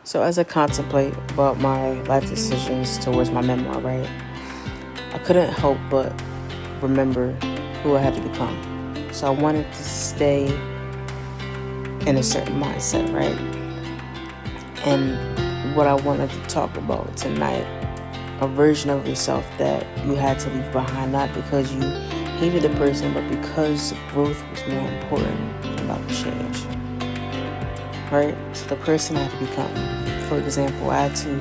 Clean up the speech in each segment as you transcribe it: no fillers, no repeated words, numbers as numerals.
So as I contemplate about my life decisions towards my memoir, right, I couldn't help but remember who I had to become. So I wanted to stay in a certain mindset, right? And what I wanted to talk about tonight, a version of yourself that you had to leave behind, not because you hated the person, but because growth was more important than about the change. Right? So the person I had to become. For example, I had to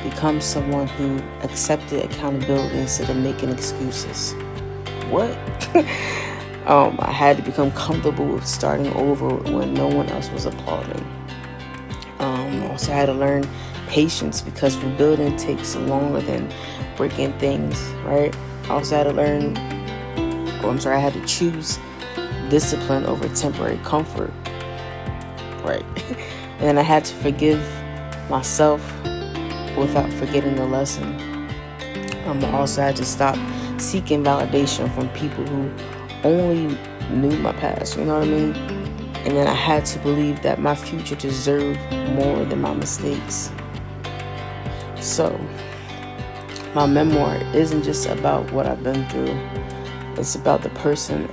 become someone who accepted accountability instead of making excuses. What? I had to become comfortable with starting over when no one else was applauding. Also, I had to learn patience because rebuilding takes longer than breaking things, right? I also had to I had to choose discipline over temporary comfort, right? And then I had to forgive myself without forgetting the lesson. I also had to stop seeking validation from people who only knew my past, you know what I mean? And then I had to believe that my future deserved more than my mistakes. So, my memoir isn't just about what I've been through. It's about the person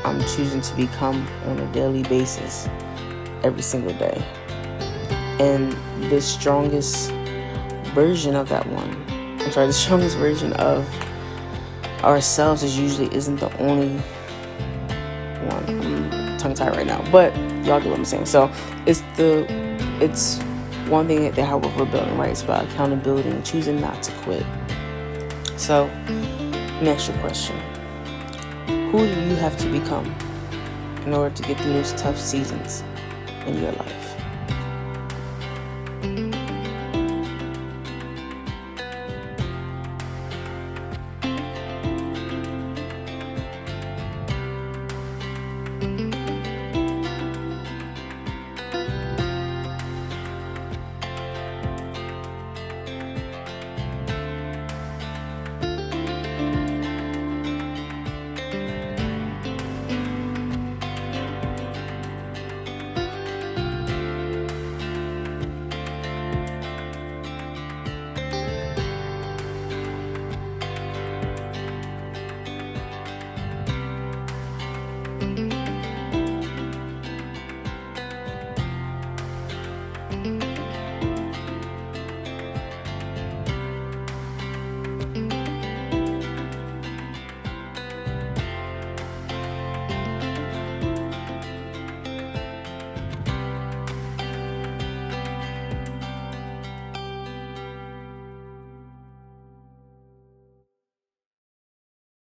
I'm choosing to become on a daily basis, every single day. And the strongest version of the strongest version of ourselves isn't the only one. I'm tongue-tied right now, but y'all get what I'm saying. So it's one thing that how we're building, right? It's about accountability and choosing not to quit. So let me ask you a question. Who do you have to become in order to get through those tough seasons in your life?